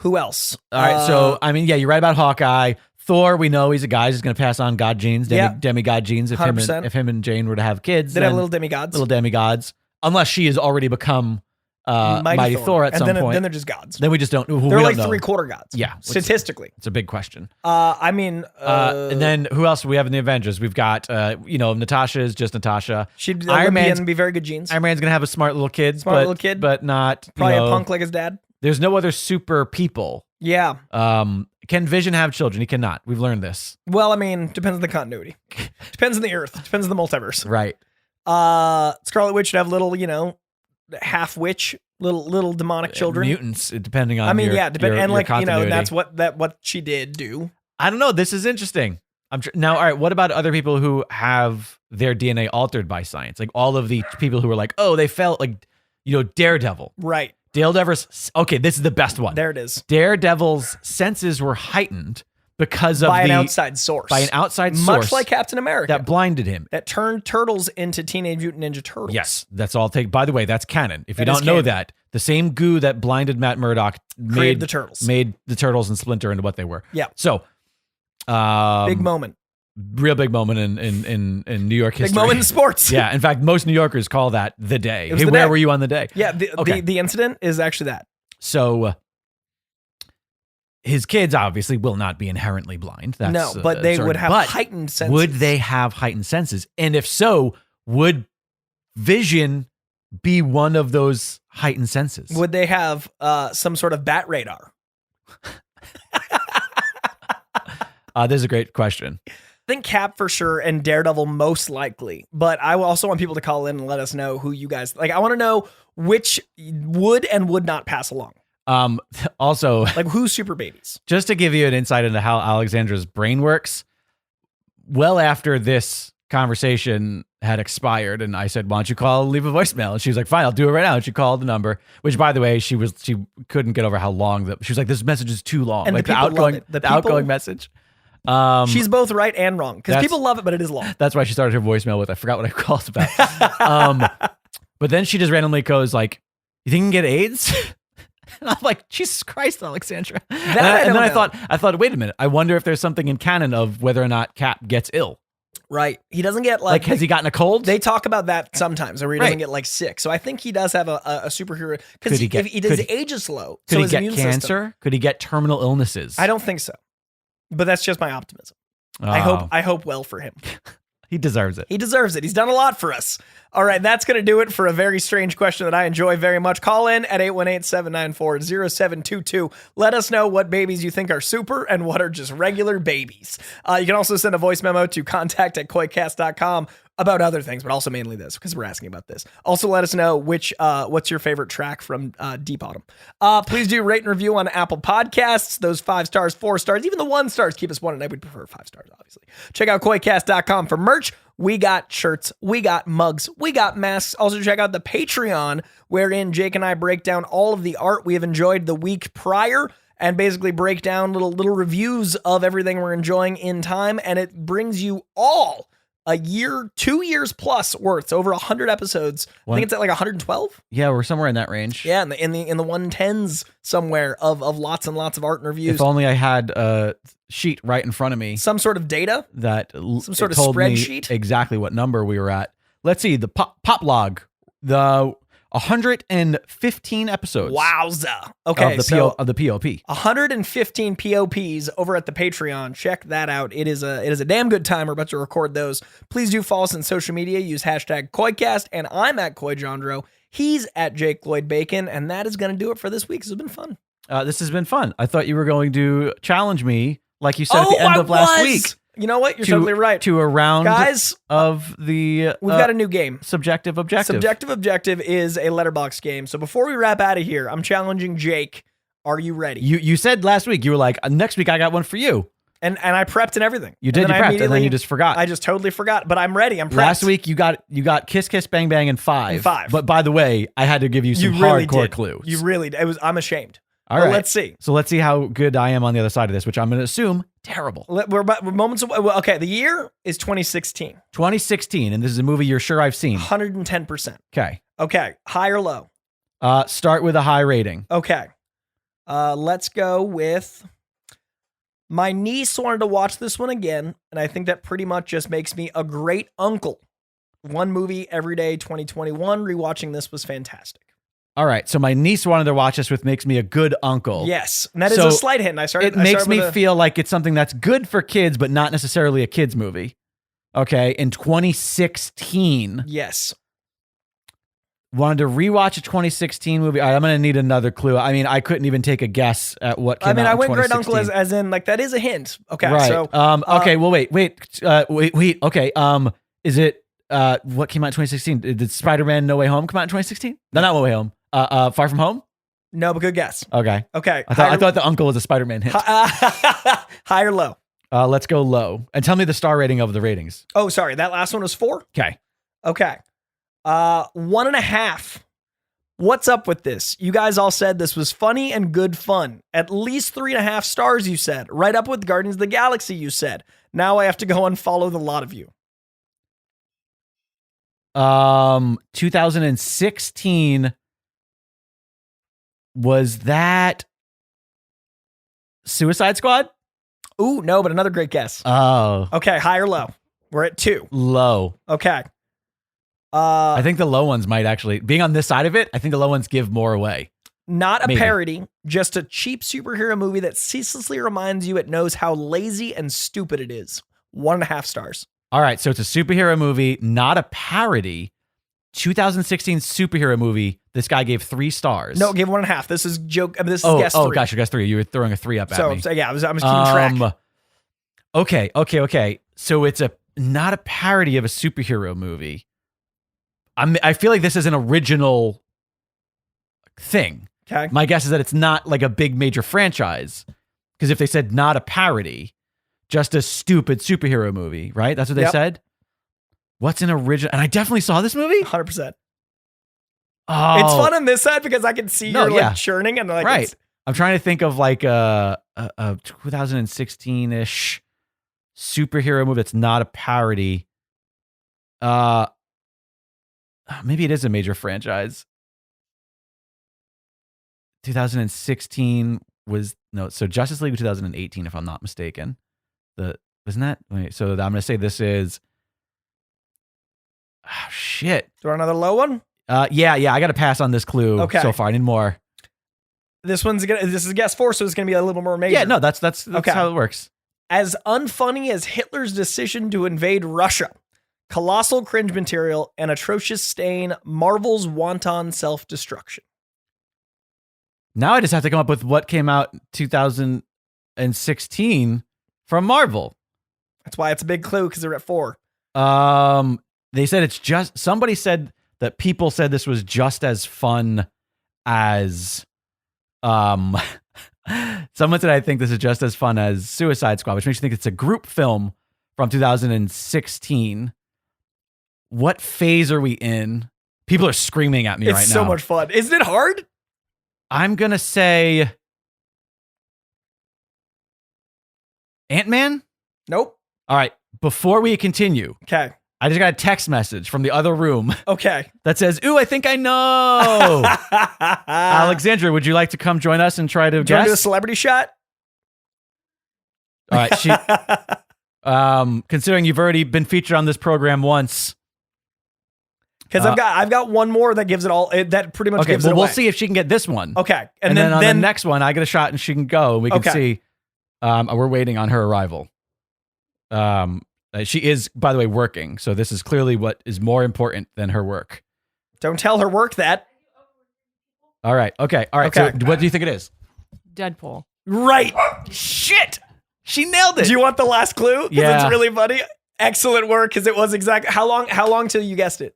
Who else? All right, so I mean, you're right about Hawkeye. Thor, we know he's a guy who's going to pass on God genes, demigod genes. If 100%. him and Jane were to have kids, they'd have little demigods. Unless she has already become Mighty Thor at some point. Then they're just gods. Then we just don't. They're like 3/4 gods. Yeah, statistically, it's a big question. I mean, and then who else do we have in the Avengers? We've got, Natasha is just Natasha. She'd be Iron Man's be very good genes. Iron Man's gonna have a smart little kid, but not probably a punk like his dad. There's no other super people. Yeah. Can Vision have children? He cannot. We've learned this. Well, I mean, depends on the continuity. Depends on the Earth. Depends on the multiverse. Right. Scarlet Witch should have little, half witch, little demonic children. Mutants, depending on. I mean, your continuity. that's what she did do. I don't know. This is interesting. Now, all right. What about other people who have their DNA altered by science? Like all of the people who were like, oh, they felt like, Daredevil. Right. Daredevil's. Okay, this is the best one. There it is. Daredevil's senses were heightened because of an outside source. By an outside source. Much like Captain America. That blinded him. That turned turtles into Teenage Mutant Ninja Turtles. Yes, that's all. By the way, that's canon. If you don't know that, the same goo that blinded Matt Murdock made the turtles and Splinter into what they were. Yeah. So, big moment. Real big moment in New York history. Big moment in sports. Yeah. In fact, most New Yorkers call that the day. Hey, where were you on the day? Yeah. The incident is actually that. So his kids obviously will not be inherently blind. No, but they would have heightened senses. Would they have heightened senses? And if so, would Vision be one of those heightened senses? Would they have some sort of bat radar? This is a great question. I think Cap for sure and Daredevil most likely, but I also want people to call in and let us know who you guys like. I want to know which would and would not pass along. Also, like who's super babies? Just to give you an insight into how Alexandra's brain works, well after this conversation had expired, and I said, "Why don't you leave a voicemail?" And she was like, "Fine, I'll do it right now." And she called the number, which, by the way, she couldn't get over how long she was like, "This message is too long." And like the outgoing message. She's both right and wrong because people love it, but it is long. That's why she started her voicemail with, "I forgot what I called about." But then she just randomly goes like, "You think you can get AIDS?" And I'm like, Jesus Christ, Alexandra. And then I thought, wait a minute. I wonder if there's something in canon of whether or not Cap gets ill. Right. He doesn't get has he gotten a cold? They talk about that sometimes, where he doesn't get sick. So I think he does have a superhero because his age is low. Could he get cancer? Could he get terminal illnesses? I don't think so. But that's just my optimism. Oh. I hope well for him. He deserves it. He deserves it. He's done a lot for us. All right, that's going to do it for a very strange question that I enjoy very much. Call in at 818-794-0722. Let us know what babies you think are super and what are just regular babies. You can also send a voice memo to contact@koicast.com about other things, but also mainly this, because we're asking about this. Also, let us know what's your favorite track from Deep Autumn. Please do rate and review on Apple Podcasts. Those 5 stars, 4 stars, even the 1 stars keep us 1, and I would prefer 5 stars, obviously. Check out koicast.com for merch. We got shirts, we got mugs, we got masks. Also check out the Patreon, wherein Jake and I break down all of the art we have enjoyed the week prior and basically break down little reviews of everything we're enjoying in time. And it brings you all a year, 2 years plus worth, over 100 episodes. I think it's at 112. Yeah, we're somewhere in that range. Yeah, in the 110s somewhere of lots and lots of art and reviews. If only I had a sheet right in front of me. Some sort of data? Some sort of told spreadsheet? Me exactly what number we were at. Let's see, the pop log, the 115 episodes. Wowza. Okay, of the POP. 115 POPs over at the Patreon. Check that out. It is a damn good time. We're about to record those. Please do follow us on social media. Use hashtag Koicast, and I'm at KoiJandro. He's at Jake Lloyd Bacon, and that is going to do it for this week. This has been fun. This has been fun. I thought you were going to challenge me, like you said at the end of last week. You know what? You're totally right. To a round, guys, of the... we've got a new game. Subjective Objective. Subjective Objective is a letterbox game. So before we wrap out of here, I'm challenging Jake. Are you ready? You said last week, you were like, next week I got one for you. And I prepped and everything. You did, you prepped, and then you just forgot. I just totally forgot, but I'm ready. I'm prepped. Last week, you got Kiss Kiss Bang Bang in 5. But by the way, I had to give you some hardcore clues. You really did. I'm ashamed. All right. Let's see. So let's see how good I am on the other side of this, which I'm going to assume terrible. We're moments away. Okay, the year is 2016. 2016, and this is a movie you're sure I've seen. 110%. Okay, high or low? Start with a high rating. Okay. Let's go with... My niece wanted to watch this one again, and I think that pretty much just makes me a great uncle. One movie every day, 2021. Rewatching this was fantastic. All right, so my niece wanted to watch this, which makes me a good uncle. Yes, and that is a slight hint. It makes me feel like it's something that's good for kids, but not necessarily a kids movie. Okay, in 2016. Yes. Wanted to rewatch a 2016 movie. All right, I'm going to need another clue. I mean, I couldn't even take a guess at what came out in 2016. I went great uncle as in, like, that is a hint. Okay, right. So... okay, well, wait. Okay, is it... what came out in 2016? Did Spider-Man No Way Home come out in 2016? No, not No Way Home. Far From Home? No, but good guess. Okay. I thought the uncle was a Spider-Man hint. High or low? Let's go low. And tell me the star rating of the ratings. Oh, sorry. That last one was 4? Okay. 1.5. What's up with this? You guys all said this was funny and good fun. At least 3.5 stars, you said. Right up with Guardians of the Galaxy, you said. Now I have to go unfollow the lot of you. 2016, was that Suicide Squad? Ooh, no, but another great guess. Oh. Okay, high or low? We're at 2. Low. Okay. I think the low ones might actually, being on this side of it, I think the low ones give more away. Not a parody, just a cheap superhero movie that ceaselessly reminds you it knows how lazy and stupid it is. 1.5 stars. All right, so it's a superhero movie, not a parody. 2016 superhero movie. This guy gave 3 stars. No, gave 1.5. This is joke. This is guess 3. Oh, gosh, you guess 3. You were throwing a 3 up at me. So yeah, I was keeping track. Okay. So it's not a parody of a superhero movie. I feel like this is an original thing. Okay. My guess is that it's not like a big major franchise. Because if they said not a parody, just a stupid superhero movie, right? That's what they said? What's an original? And I definitely saw this movie. 100%. Oh, It's fun on this side because I can see you're like churning and like right. I'm trying to think of like a 2016-ish superhero movie that's not a parody. Maybe it is a major franchise. 2016 was so Justice League 2018, if I'm not mistaken. Isn't that? So I'm gonna say this is. Oh, shit. Do you want another low one? Yeah. I got to pass on this clue so far. I need more. This is guess 4, so it's gonna be a little more major. Yeah, no, that's how it works. As unfunny as Hitler's decision to invade Russia, colossal cringe material, and atrocious stain, Marvel's wanton self-destruction. Now I just have to come up with what came out 2016 from Marvel. That's why it's a big clue, because they're at 4. They said it's just, somebody said that people said this was just as fun as, someone said, I think this is just as fun as Suicide Squad, which makes you think it's a group film from 2016. What phase are we in? People are screaming at me right now. It's so much fun. Isn't it hard? I'm going to say Ant-Man? Nope. All right. Before we continue. Okay. I just got a text message from the other room. Okay. That says, ooh, I think I know. Alexandra, would you like to come join us and try to Do you want guess? to do a celebrity shot? All right. Considering you've already been featured on this program once. Because I've got one more that gives it all. That pretty much gives it away. We'll see if she can get this one. Okay. And then on the next one, I get a shot and she can go. And we can see. We're waiting on her arrival. She is, by the way, working. So this is clearly what is more important than her work. Don't tell her work that. All right. Okay. All right. So what do you think it is? Deadpool. Right. Shit. She nailed it. Do you want the last clue? Yeah. It's really funny. Excellent work, because it was exactly how long till you guessed it?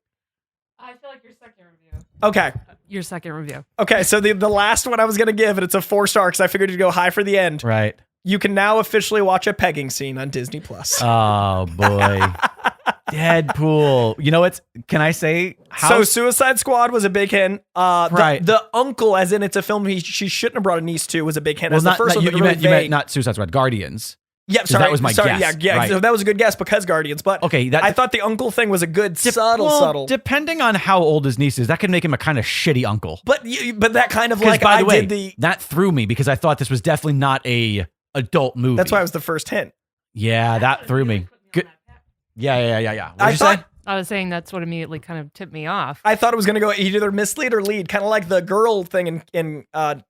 I feel like your second review. Okay. Your second review. Okay, so the last one I was going to give, and it's a 4-star because I figured you'd go high for the end. Right. You can now officially watch a pegging scene on Disney+. Oh, boy. Deadpool. You know what? Can I say how? So Suicide Squad was a big hit. Right. The uncle, as in it's a film she shouldn't have brought a niece to, was a big hit. Well, As the first one, you meant not Suicide Squad, Guardians. Yeah, sorry. That was my guess. Yeah. Right. So that was a good guess because Guardians. But okay, I thought the uncle thing was a good subtle. Depending on how old his niece is, that could make him a kind of shitty uncle. But that kind of like, by the way, that threw me because I thought this was definitely not a adult movie. That's why it was the first hint. Yeah, that threw me. Good. Yeah. What did you say? I was saying that's what immediately kind of tipped me off. I thought it was going to go either mislead or lead, kind of like the girl thing in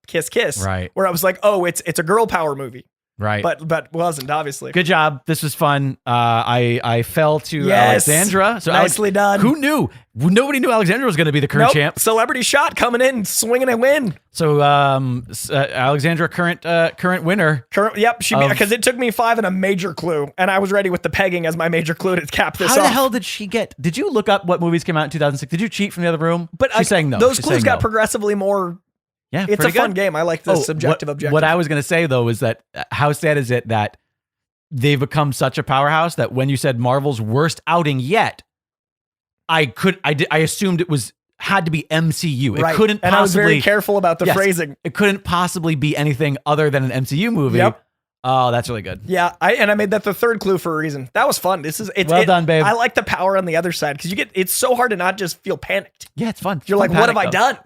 Kiss Kiss, right? Where I was like, oh, it's a girl power movie, right? But wasn't, obviously. Good job. This was fun. I fell to Alexandra. So nicely done. Who knew? Nobody knew Alexandra was going to be the current champ. Celebrity shot coming in, swinging a win. So Alexandra, current winner. Yep, because it took me 5 and a major clue, and I was ready with the pegging as my major clue to cap this off. How the hell did she get? Did you look up what movies came out in 2006? Did you cheat from the other room? But she's saying no. Those clues got progressively more. Yeah, it's a fun game. I like the subjective objective. What I was going to say though is that how sad is it that they've become such a powerhouse that when you said Marvel's worst outing yet, I assumed it had to be MCU. It couldn't possibly. And I was very careful about the phrasing. It couldn't possibly be anything other than an MCU movie. Yep. Oh, that's really good. Yeah, I made that the third clue for a reason. That was fun. Well done, babe. I like the power on the other side because it's so hard to not just feel panicked. Yeah, it's fun. You're like, what have I done?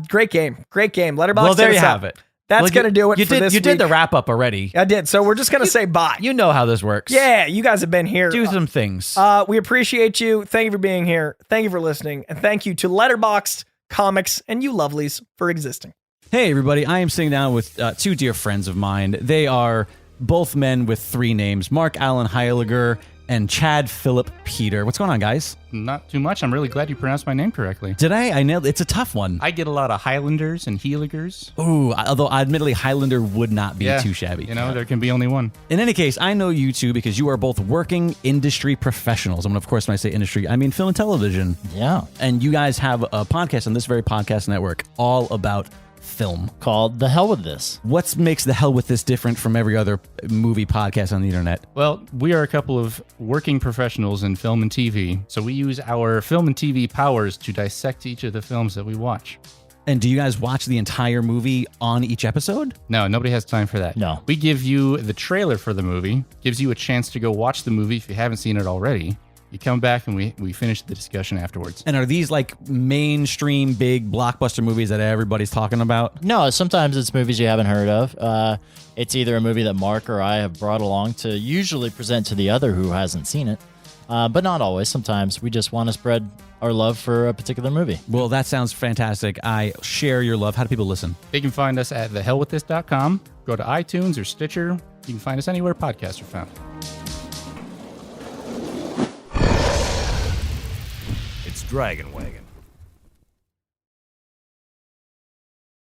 Great game. Letterboxd. Well, there you have it. That's going to do it for this week. You did the wrap up already. I did. So we're just going to say bye. You know how this works. Yeah, you guys have been here. Do some things. We appreciate you. Thank you for being here. Thank you for listening. And thank you to Letterboxd, Comics, and you lovelies for existing. Hey, everybody. I am sitting down with 2 dear friends of mine. They are both men with 3 names, Mark Allen Heiliger and Chad Philip Peter. What's going on, guys? Not too much. I'm really glad you pronounced my name correctly. Did I? I nailed it. It's a tough one. I get a lot of Highlanders and Heiligers. Ooh, although admittedly Highlander would not be too shabby. You know, there can be only one. In any case, I know you two because you are both working industry professionals. And of course, when I say industry, I mean film and television. Yeah. And you guys have a podcast on this very podcast network all about film called The Hell With This. What makes The Hell With This different from every other movie podcast on the internet? Well, we are a couple of working professionals in film and TV, so we use our film and TV powers to dissect each of the films that we watch. And do you guys watch the entire movie on each episode? No, nobody has time for that. No. We give you the trailer for the movie, gives you a chance to go watch the movie if you haven't seen it already. You come back and we finish the discussion afterwards. And are these like mainstream big blockbuster movies that everybody's talking about? No, sometimes it's movies you haven't heard of. It's either a movie that Mark or I have brought along to usually present to the other who hasn't seen it. But not always. Sometimes we just want to spread our love for a particular movie. Well, that sounds fantastic. I share your love. How do people listen? They can find us at thehellwiththis.com. Go to iTunes or Stitcher. You can find us anywhere podcasts are found. It's Dragon Wagon.